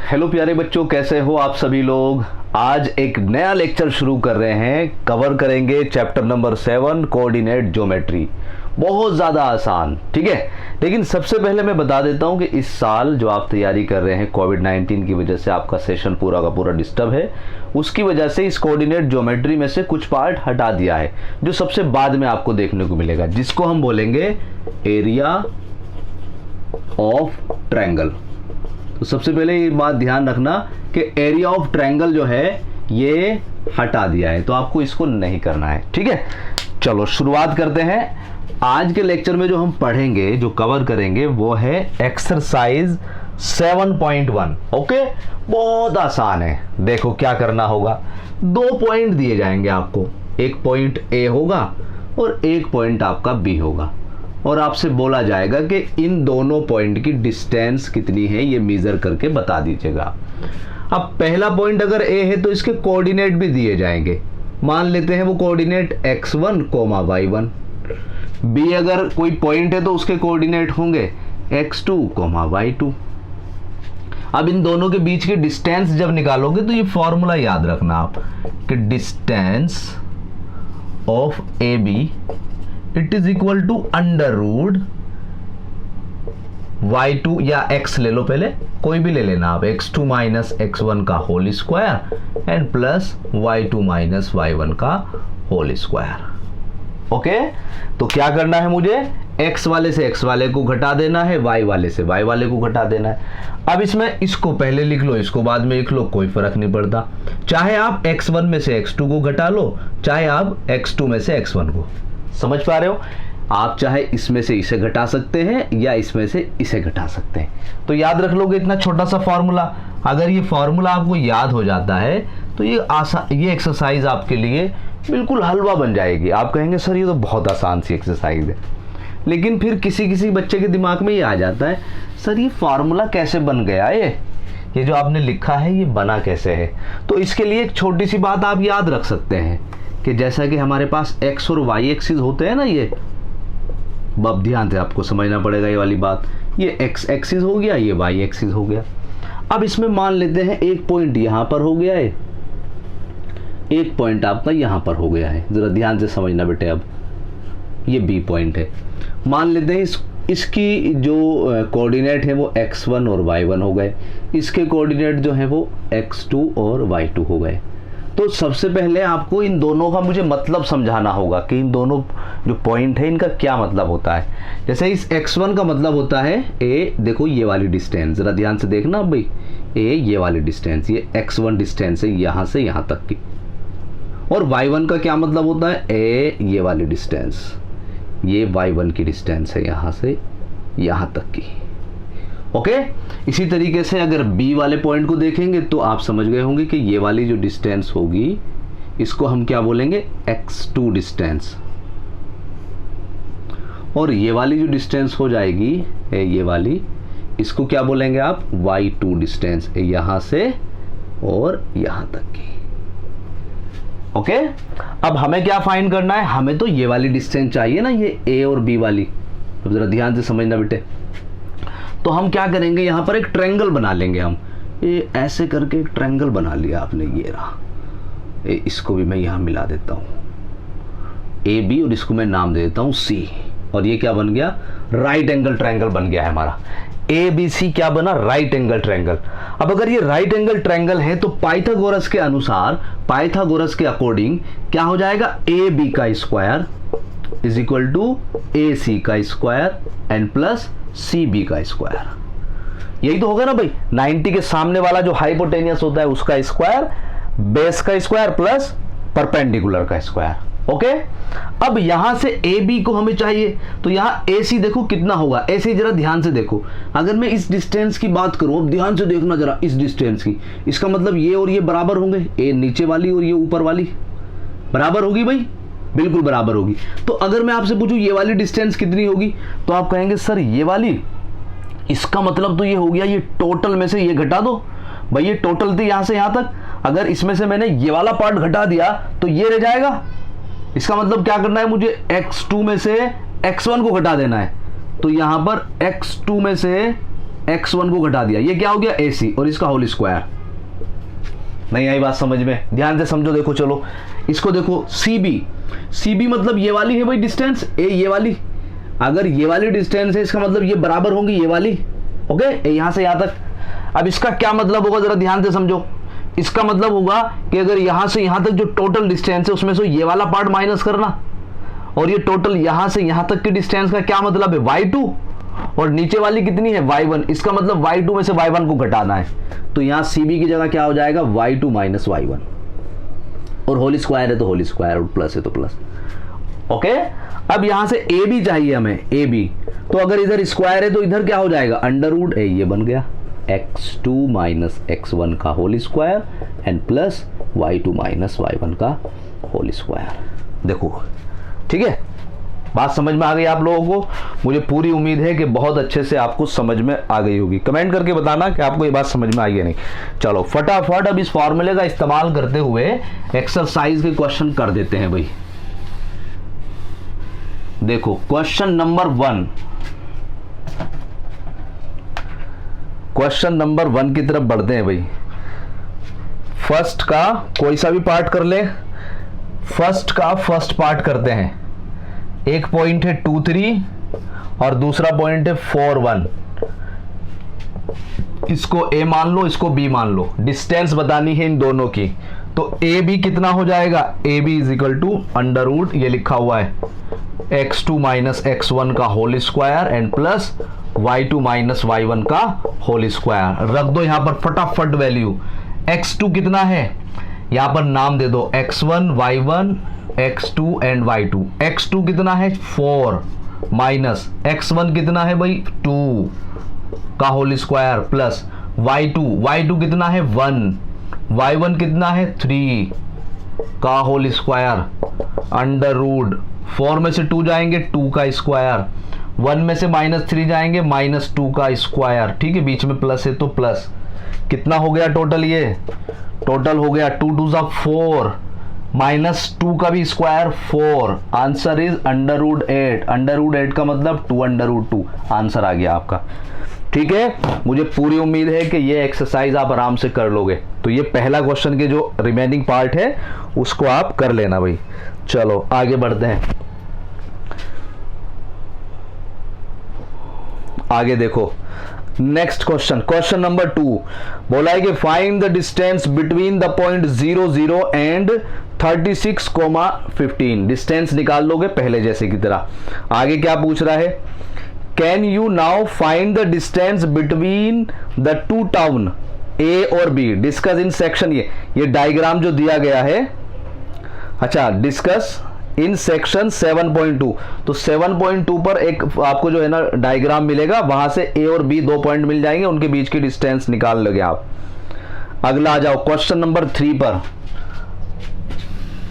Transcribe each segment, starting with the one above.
Hello प्यारे बच्चों, कैसे हो आप सभी लोग। आज एक नया लेक्चर शुरू कर रहे हैं। कवर करेंगे चैप्टर नंबर 7 कोऑर्डिनेट ज्योमेट्री। बहुत ज़्यादा आसान, ठीक है। लेकिन सबसे पहले मैं बता देता हूं कि इस साल जो आप तैयारी कर रहे हैं, कोविड-19 की वजह से आपका सेशन पूरा का पूरा डिस्टर्ब है। उसकी वजह से इस कोऑर्डिनेट ज्योमेट्री में से कुछ पार्ट हटा दिया है, जो सबसे बाद में आपको देखने को मिलेगा, जिसको हम बोलेंगे एरिया ऑफ ट्रायंगल। तो सबसे पहले ये बात ध्यान रखना कि एरिया ऑफ ट्रायंगल जो है ये हटा दिया है, तो आपको इसको नहीं करना है, ठीक है। चलो शुरुआत करते हैं। आज के लेक्चर में जो हम पढ़ेंगे, जो कवर करेंगे, वो है एक्सरसाइज 7.1। ओके, बहुत आसान है। देखो क्या करना होगा, 2 पॉइंट दिए जाएंगे आपको। एक पॉइंट ए होगा और एक पॉइंट आपका बी होगा, और आपसे बोला जाएगा कि इन दोनों पॉइंट की डिस्टेंस कितनी है, ये मेजर करके बता दीजिएगा। अब पहला पॉइंट अगर ए है तो इसके कोऑर्डिनेट भी दिए जाएंगे। मान लेते हैं वो कोऑर्डिनेट x1, y1। बी अगर कोई पॉइंट है तो उसके कोऑर्डिनेट होंगे x2, y2। अब इन दोनों के बीच की डिस्टेंस जब निकालोगे तो ये फॉर्मूला याद रखना आप कि distance of A B it is equal to under root y2 या x ले लो, पहले कोई भी ले लेना आप, x2 माइनस x1 का whole square and plus y2 minus y1 का होल स्क्वायर। ओके, तो क्या करना है, मुझे x वाले से x वाले को घटा देना है, y वाले से y वाले को घटा देना है। अब इसमें इसको पहले लिख लो, इसको बाद में लिख लो, कोई फर्क नहीं पड़ता। चाहे आप x1 में से x2 को घटा लो, चाहे आप x2 में से x1 को। समझ पा रहे हो? आप चाहे इसमें से इसे घटा सकते हैं या इसमें से इसे घटा सकते हैं। तो याद रख लोगे इतना छोटा सा फॉर्मूला। अगर ये फॉर्मूला आपको याद हो जाता है तो ये एक्सरसाइज आपके लिए बिल्कुल हलवा बन जाएगी। आप कहेंगे सर ये तो बहुत आसान सी एक्सरसाइज है, लेकिन फिर किसी किसी बच्चे के दिमाग में ये आ जाता है, सर ये फार्मूला कैसे बन गया, ये जो आपने लिखा है ये बना कैसे है। तो इसके लिए एक छोटी सी बात आप याद रख सकते हैं कि जैसा कि हमारे पास x और y एक्सिस होते हैं ना, ये अब ध्यान से आपको समझना पड़ेगा ये वाली बात। ये x एक्सिस हो गया, ये y एक्सिस हो गया। अब इसमें मान लेते हैं एक पॉइंट यहाँ पर हो गया है, एक पॉइंट आपका यहाँ पर हो गया है। जरा ध्यान से समझना बेटे। अब ये b पॉइंट है। मान लेते हैं इसकी जो कोऑर्डिनेट है वो x1 और y1 हो गए, इसके कोऑर्डिनेट जो है वो x2 और y2 हो गए। तो सबसे पहले आपको इन दोनों का मुझे मतलब समझाना होगा कि इन दोनों जो पॉइंट है इनका क्या मतलब होता है। जैसे इस x1 का मतलब होता है ए, देखो ये वाली डिस्टेंस, जरा ध्यान से देखना भाई, ए ये वाली डिस्टेंस, ये x1 डिस्टेंस है यहाँ से यहाँ तक की। और y1 का क्या मतलब होता है, ए ये वाली डिस्टेंस, ये y1 की डिस्टेंस है यहाँ से यहाँ तक की। ओके, इसी तरीके से अगर बी वाले पॉइंट को देखेंगे तो आप समझ गए होंगे कि ये वाली जो डिस्टेंस होगी इसको हम क्या बोलेंगे, x2 डिस्टेंस। और ये वाली जो डिस्टेंस हो जाएगी ये वाली, इसको क्या बोलेंगे आप, y2 डिस्टेंस, यहाँ से और यहाँ तक की। ओके, अब हमें क्या फाइंड करना है, हमें तो ये वाली डिस्टेंस चाहिए ना, ये a और b वाली। अब जरा ध्यान से समझना बेटे। तो हम क्या करेंगे, यहाँ पर एक ट्रायंगल बना लेंगे हम। ये ऐसे करके एक ट्रायंगल बना लिया आपने, ये रहा। इसको भी मैं यहाँ मिला देता हूँ, ए बी, और इसको मैं नाम दे देता हूँ सी। और ये क्या बन गया, राइट एंगल ट्रायंगल बन गया है हमारा। ए बी सी क्या बना, राइट एंगल ट्रायंगल। अब अगर ये राइट एंगल ट्रायंगल है तो पाइथागोरस के अनुसार, पाइथागोरस के अकॉर्डिंग क्या हो जाएगा, ए बी का square is equal to A C का square and plus C B का स्क्वायर। यही तो होगा ना भाई, 90 के सामने वाला जो हाइपोटेनियस होता है उसका स्क्वायर, बेस का स्क्वायर प्लस परपेंडिकुलर का स्क्वायर। ओके, अब यहां से ए बी को हमें चाहिए, तो यहां ए सी देखो कितना होगा, ए सी जरा ध्यान से देखो। अगर मैं इस डिस्टेंस की बात करूं, अब ध्यान से देखना जरा इस डिस्टेंस की, इसका मतलब ये और ये बराबर होंगे, ए नीचे वाली और ये ऊपर वाली बराबर होगी भाई, बिल्कुल बराबर होगी। तो अगर मैं आपसे पूछूं ये वाली डिस्टेंस कितनी होगी, तो आप कहेंगे सर ये वाली, इसका मतलब तो ये हो गया, ये टोटल में से ये घटा दो भाई, ये टोटल थी यहां से यहां तक, अगर इसमें से मैंने ये वाला पार्ट घटा दिया तो ये रह जाएगा। इसका मतलब क्या करना है, मुझे x2 में से x1 को घटा देना है। तो यहां पर x2 में से x1 को घटा दिया, ये क्या हो गया AC और इसका होल स्क्वायर। नहीं आई बात समझ में? ध्यान से समझो, देखो चलो इसको देखो, CB मतलब ये वाली है भाई डिस्टेंस, ये वाली। अगर ये वाली डिस्टेंस है इसका मतलब ये बराबर होंगी ये वाली, ओके, यहां से यहां तक। अब इसका क्या मतलब होगा जरा ध्यान से समझो। इसका मतलब होगा कि अगर यहां से यहां तक जो टोटल डिस्टेंस है उसमें से ये वाला पार्ट माइनस करना, और ये टोटल यहां से यहां तक की डिस्टेंस का क्या मतलब है y2, और नीचे वाली कितनी है y1, इसका मतलब y2 में से y1 को घटाना है। तो यहां CB की जगह क्या हो जाएगा y2 माइनस y1, और होल स्क्वायर है तो होल स्क्वायर, और प्लस है तो प्लस, ओके। अब यहां से AB चाहिए हमें, AB, तो अगर इधर स्क्वायर है तो इधर क्या हो जाएगा अंडर रूट A, ये बन गया x2 माइनस x1 का whole square and plus y2 minus y1 का होल स्क्वायर। देखो ठीक है, बात समझ में आ गई आप लोगों को? मुझे पूरी उम्मीद है कि बहुत अच्छे से आपको समझ में आ गई होगी। कमेंट करके बताना कि आपको ये बात समझ में आई है नहीं। चलो फटाफट अब इस फॉर्मूले का इस्तेमाल करते हुए एक्सरसाइज के क्वेश्चन कर देते हैं भाई। देखो क्वेश्चन नंबर 1 की तरफ बढ़ते हैं भाई। फर्स्ट का कोई सा भी पार्ट कर ले, फर्स्ट का फर्स्ट पार्ट करते हैं। एक पॉइंट है 2, 3 और दूसरा पॉइंट है 4, 1। इसको A मान लो, इसको B मान लो, डिस्टेंस बतानी है इन दोनों की। तो AB कितना हो जाएगा, AB is equal to under root, ये लिखा हुआ है x2 माइनस x1 का whole square and plus y2 minus y1 का होल स्क्वायर। रख दो यहां पर फटाफट वैल्यू। x2 कितना है, यहां पर नाम दे दो x1, y1, x2 and y2। x2 कितना है 4 माइनस x1 कितना है भाई 2 का होल स्क्वायर प्लस y2 कितना है 1, y1 कितना है 3 का होल स्क्वायर अंडर रूट 4 में से 2 जाएंगे 2 का स्क्वायर, 1 में से -3 जाएंगे -2 का स्क्वायर। ठीक है, बीच में प्लस है तो प्लस। कितना हो गया टोटल, ये टोटल हो गया 2 2 4 -2 का भी square 4। Answer is under root 8। Under root 8 का मतलब 2 अंडर रूट 2 आंसर आ गया आपका। ठीक है, मुझे पूरी उम्मीद है कि ये एक्सरसाइज आप आराम से कर लोगे। तो ये पहला क्वेश्चन के जो रिमेनिंग पार्ट है उसको आप कर लेना भाई। चलो आगे बढ़ते हैं। आगे देखो नेक्स्ट क्वेश्चन, क्वेश्चन नंबर 2 बोला है कि find the distance between the point 0 0 and 36,15। Distance निकाल लोगे पहले जैसे की तरह। आगे क्या पूछ रहा है, can you now find the distance between the two town a और बी, डिस्कस इन सेक्शन। ये डायग्राम जो दिया गया है, अच्छा डिस्कस इन सेक्शन 7.2। तो 7.2 पर एक आपको जो है ना डायग्राम मिलेगा, वहां से ए और बी 2 पॉइंट मिल जाएंगे, उनके बीच की डिस्टेंस निकाल लोगे आप। अगला आ जाओ क्वेश्चन नंबर 3 पर।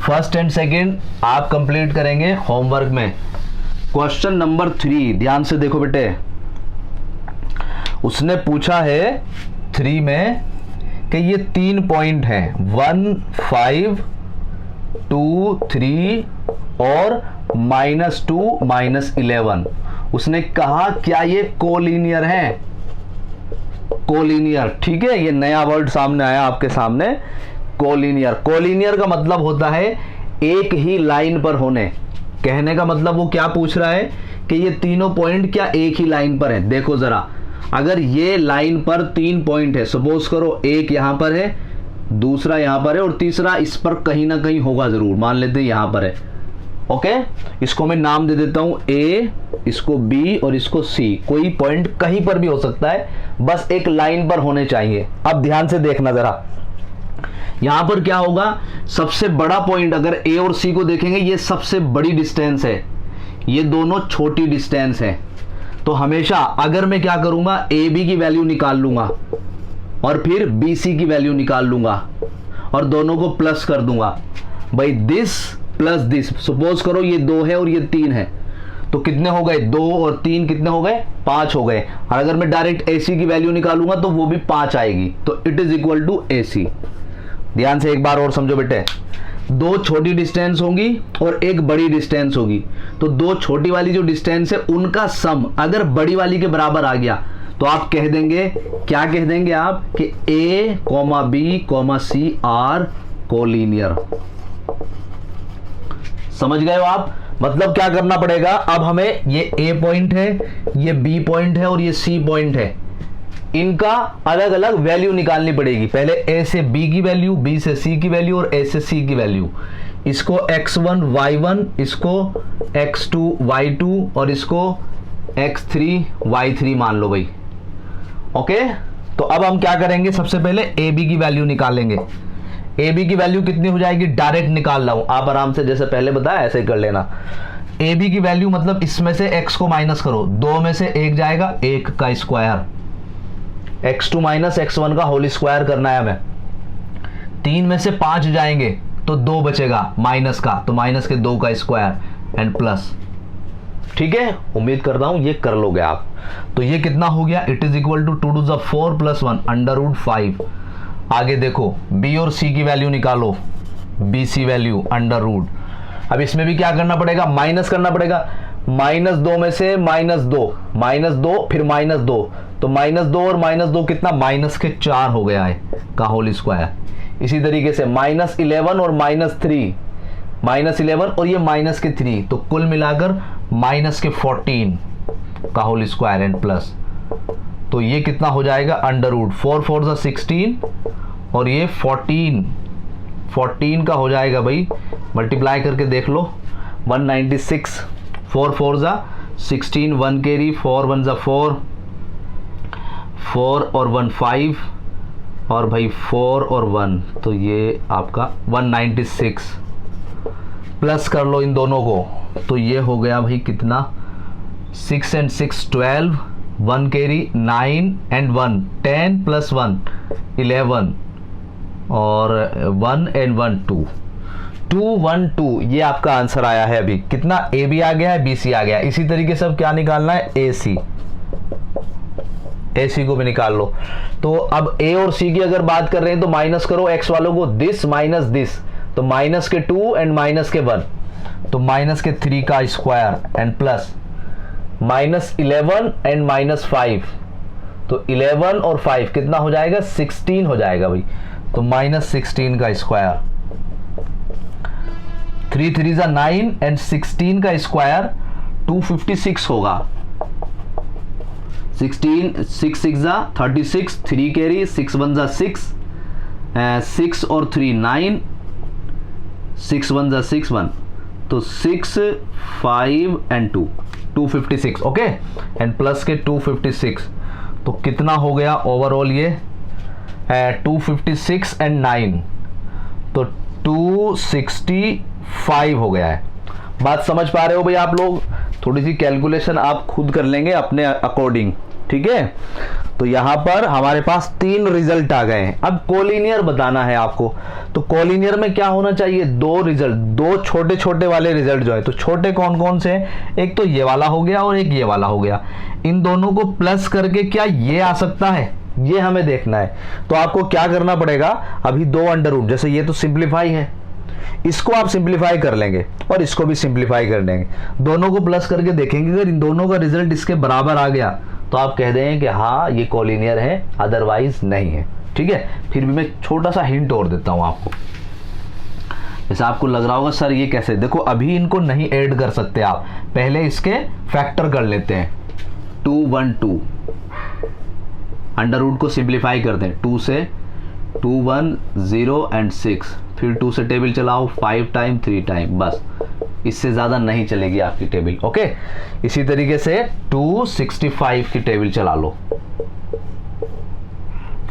फर्स्ट एंड सेकंड आप कंप्लीट करेंगे होमवर्क में। क्वेश्चन नंबर 3 ध्यान से देखो बेटे, उसने पूछा है 3 में कि ये 3 पॉइंट हैं 1, 5, 2, 3 और -2, -11। उसने कहा क्या ये कोलिनियर है, कोलिनियर। ठीक है, ये नया वर्ड सामने आया आपके सामने, कोलिनियर। कोलिनियर का मतलब होता है एक ही लाइन पर होने। कहने का मतलब वो क्या पूछ रहा है कि ये तीनों पॉइंट क्या एक ही लाइन पर है। देखो जरा, अगर ये लाइन पर 3 पॉइंट है, सपोज करो एक यहां पर है, दूसरा यहां पर है और तीसरा इस पर कहीं ना कहीं होगा जरूर, मान लेते हैं यहां पर है। ओके, इसको मैं नाम दे देता हूं ए, इसको बी और इसको सी। कोई पॉइंट कहीं पर भी हो सकता है, बस एक लाइन पर होने चाहिए। अब ध्यान से देखना जरा, यहां पर क्या होगा, सबसे बड़ा पॉइंट अगर ए और सी को देखेंगे, ये सबसे बड़ी डिस्टेंस है, ये दोनों छोटी डिस्टेंस है। तो हमेशा अगर मैं क्या करूंगा, ए बी की वैल्यू निकाल लूंगा और फिर बी सी की वैल्यू निकाल लूंगा और दोनों को प्लस कर दूंगा भाई, दिस प्लस दिस। सपोज करो ये 2 है और ये 3 है, तो कितने हो गए, 2 और 3 कितने हो गए, 5 हो गए। और अगर मैं डायरेक्ट ए सी की वैल्यू निकालूंगा तो वो भी 5 आएगी, तो it is equal to A सी। ध्यान से एक बार और समझो बेटे, 2 छोटी डिस्टेंस होंगी और एक बड़ी डिस्टेंस होगी। तो 2 छोटी वाली जो डिस्टेंस है उनका सम अगर बड़ी वाली के बराबर आ गया तो आप कह देंगे, क्या कह देंगे आप कि a comma b comma c are collinear. समझ गए हो आप? मतलब क्या करना पड़ेगा, अब हमें ये ए पॉइंट है, ये बी पॉइंट है और ये सी पॉइंट है, इनका अलग अलग वैल्यू निकालनी पड़ेगी। पहले ए से बी की वैल्यू, बी से सी की वैल्यू और ए से सी की वैल्यू। इसको x1 y1, इसको x2 y2 और इसको x3 y3 मान लो भाई। ओके, तो अब हम क्या करेंगे, सबसे पहले ए बी की वैल्यू निकालेंगे। ए बी की वैल्यू कितनी हो जाएगी, डायरेक्ट निकाल रहा हूं, आप आराम से जैसे पहले बताया ऐसे ही कर लेना। ए बी की वैल्यू मतलब इसमें से x को माइनस करो, 2 में से 1 जाएगा, 1 का स्क्वायर, x2 माइनस x1 का होल स्क्वायर करना है हमें। 3 में से 5 जाएंगे तो 2 बचेगा माइनस का, तो माइनस के 2 का स्क्वायर एंड प्लस। ठीक है, उम्मीद कर रहा हूं ये कर लोगे आप। तो ये कितना हो गया, it is equal to 2 to the 4 plus 1 under root 5। आगे देखो बी और सी की वैल्यू निकालो, B C value under root. अब इसमें भी क्या करना पड़ेगा, माइनस करना पड़ेगा। -2 में से -2 फिर -2, तो -2 और -2 कितना, -4 हो गया है का होल स्क्वायर। इसी तरीके से -11 और -3, -11 और ये -3, तो कुल मिलाकर -14 का होल स्क्वायर एंड प्लस। तो ये कितना हो जाएगा, अंडर रूट 4 4 ज़ा 16 और ये 14 का हो जाएगा भाई, मल्टीप्लाई करके देख लो, 196। 4 4 ज़ा 16, 1 कैरी, 4 1 ज़ा 4, 4 और 1 5 और भाई 4 और 1, तो ये आपका 196। प्लस कर लो इन दोनों को, तो ये हो गया भाई कितना, 6 and 6 12, 1 कैरी 9 and 1 10 प्लस 1 11 और 1 and 1 2 212। ये आपका आंसर आया है। अभी कितना, ए बी आ गया है, बी सी आ गया है। इसी तरीके से अब क्या निकालना है, ए सी को भी निकाल लो। तो अब ए और सी की अगर बात कर रहे हैं तो माइनस करो एक्स वालों को, दिस माइनस दिस, तो माइनस के 2 एंड माइनस के 1, तो माइनस के 3 का स्क्वायर एंड प्लस -11 एंड -5, तो 11 और 5 कितना हो जाएगा, 16 हो जाएगा भाई, तो -16 का स्क्वायर। 3 3 ज़ा 9 एंड 16 का स्क्वायर 256 होगा। 16 6 6 ज़ा 36, 3 कैरी, 6 1 ज़ा 6, 6 और 3 9, 6 1 ज़ा 6 1, तो 6 5 एंड 2 256। ओके, एंड प्लस के 256, तो कितना हो गया ओवरऑल, ये 256 एंड 9, तो 265 हो गया है। बात समझ पा रहे हो भाई आप लोग? थोड़ी सी कैलकुलेशन आप खुद कर लेंगे अपने अकॉर्डिंग। ठीक है, तो यहां पर हमारे पास 3 रिजल्ट आ गए हैं। अब कोलिनियर बताना है आपको, तो कोलिनियर में क्या होना चाहिए, 2 रिजल्ट, 2 छोटे छोटे वाले रिजल्ट जो है। तो छोटे कौन कौन से हैं, एक तो ये वाला हो गया और एक ये वाला हो गया। इन दोनों को प्लस करके क्या ये आ सकता है, ये हमें देखना है। तो आपको क्या करना पड़ेगा, अभी 2 अंडर रूट, जैसे ये तो सिंप्लीफाई है, इसको आप सिंप्लीफाई कर लेंगे और इसको भी सिंप्लीफाई कर लेंगे। दोनों को प्लस करके देखेंगे, अगर इन दोनों का रिजल्ट इसके बराबर आ गया तो आप कह देंगे कि हाँ ये कोलिनियर है, अदरवाइज नहीं है। ठीक है, फिर भी मैं छोटा सा हिंट और देता हूं आपको। जैसे आपको लग रहा होगा सर ये कैसे, देखो अभी इनको नहीं ऐड कर सकते आप, पहले इसके फैक्टर कर लेते हैं। 2 1 2 अंडर रूट को सिंप्लीफाई करते हैं, 2 से 2 1 0 एंड 6, फिर 2 से टेबल चलाओ 5 टाइम 3 टाइम, बस इससे ज़्यादा नहीं चलेगी आपकी टेबल। ओके, इसी तरीके से 265 की टेबल चला लो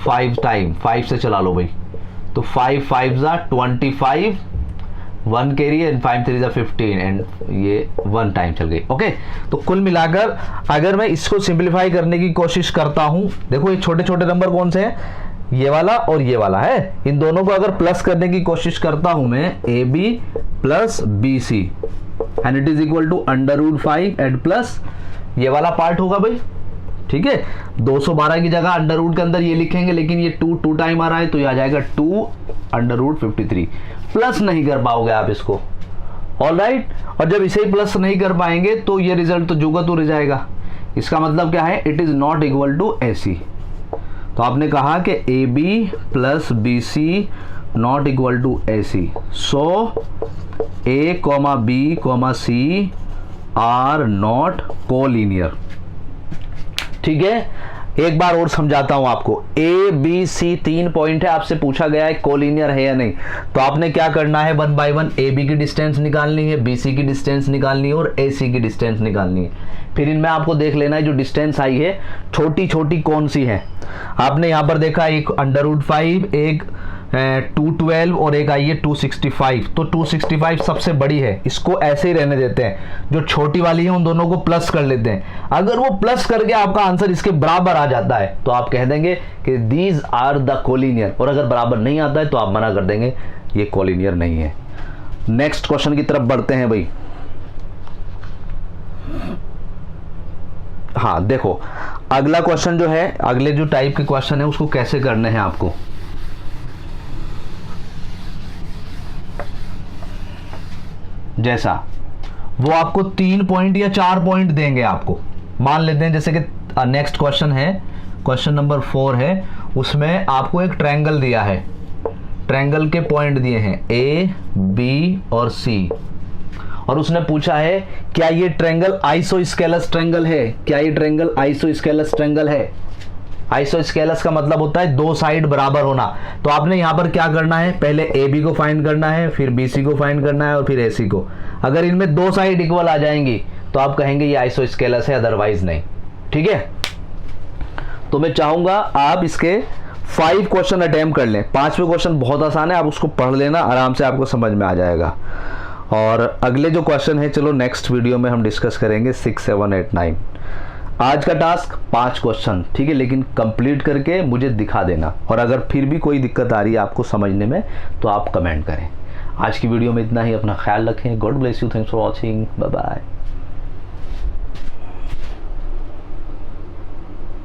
5 टाइम, 5 से चला लो भाई, तो 5 5 ज़ा 25, 1 कैरी एंड 5 3 ज़ा 15 एंड ये 1 टाइम चल गई। ओके, तो कुल मिलाकर अगर मैं इसको सिंप्लीफाई करने की कोशिश करता हूं, देखो ये छोटे छोटे नंबर कौन से हैं, ये वाला और ये वाला है, इन दोनों को अगर प्लस करने की कोशिश करता हूं मैं, A B plus B C and it is equal to under root 5 and plus ये वाला पार्ट होगा भाई। ठीक है, 212 की जगह अंडर रूट के अंदर ये लिखेंगे, लेकिन ये 2 टाइम आ रहा है तो ये आ जाएगा 2 अंडर रूट 53। प्लस नहीं कर पाओगे आप इसको, ऑलराइट। और जब इसे प्लस नहीं कर पाएंगे तो ये रिजल्ट तो जुगा तो रह जाएगा, इसका मतलब क्या है, it is not equal to AC। तो आपने कहा कि AB plus BC not equal to AC, so A, B, C are not collinear. ठीक है, एक बार और समझाता हूं आपको। ABC 3 पॉइंट है, आपसे पूछा गया है कोलिनियर है या नहीं, तो आपने क्या करना है, 1 बाय 1 AB की डिस्टेंस निकालनी है, BC की डिस्टेंस निकालनी है और AC की डिस्टेंस निकालनी है। फिर इनमें आपको देख लेना है जो डिस्टेंस आई है छोटी छोटी कौन सी है। आपने यहां पर देखा एक √5, एक 212 और एक आई है 265। तो 265 सबसे बड़ी है, इसको ऐसे ही रहने देते हैं। जो छोटी वाली है उन दोनों को प्लस कर लेते हैं। अगर वो प्लस करके आपका आंसर इसके बराबर आ जाता है तो आप कह देंगे कि दीज आर द कोलिनियर, और अगर बराबर नहीं आता है तो आप मना कर देंगे ये कोलिनियर नहीं है। नेक्स्ट क्वेश्चन की तरफ बढ़ते हैं भाई। हाँ देखो, अगला क्वेश्चन जो है, अगले जो टाइप के क्वेश्चन है उसको कैसे करने हैं आपको। जैसा वो आपको 3 पॉइंट या 4 पॉइंट देंगे आपको। मान लेते हैं जैसे कि नेक्स्ट क्वेश्चन है, क्वेश्चन नंबर 4 है, उसमें आपको एक ट्रायंगल दिया है, ट्रायंगल के पॉइंट दिए हैं A, B और C, और उसने पूछा है क्या ये ट्रायंगल आइसोस्केलस ट्रायंगल है, क्या ये ट्रायंगल आइसोस्केलस ट्रायंगल है। आइसोस्केलस का मतलब होता है दो साइड बराबर होना। तो आपने यहां पर क्या करना है, पहले AB को फाइंड करना है, फिर BC को फाइंड करना है और फिर AC को। अगर इनमें दो साइड इक्वल आ जाएंगी तो आप कहेंगे ये आइसोस्केलस है, अदरवाइज नहीं। ठीक है, तो मैं चाहूंगा आप इसके 5 क्वेश्चन अटेम्प्ट कर लें। 5वें क्वेश्चन बहुत आसान है, आप उसको पढ़ लेना, आराम से आपको समझ में आ जाएगा। और अगले जो क्वेश्चन है चलो नेक्स्ट वीडियो में हम डिस्कस करेंगे 6, 7, 8, 9। आज का टास्क 5 क्वेश्चन, ठीक है, लेकिन कंप्लीट करके मुझे दिखा देना, और अगर फिर भी कोई दिक्कत आ रही है आपको समझने में तो आप कमेंट करें। आज की वीडियो में इतना ही, अपना ख्याल रखें। God bless you, thanks for watching, bye bye.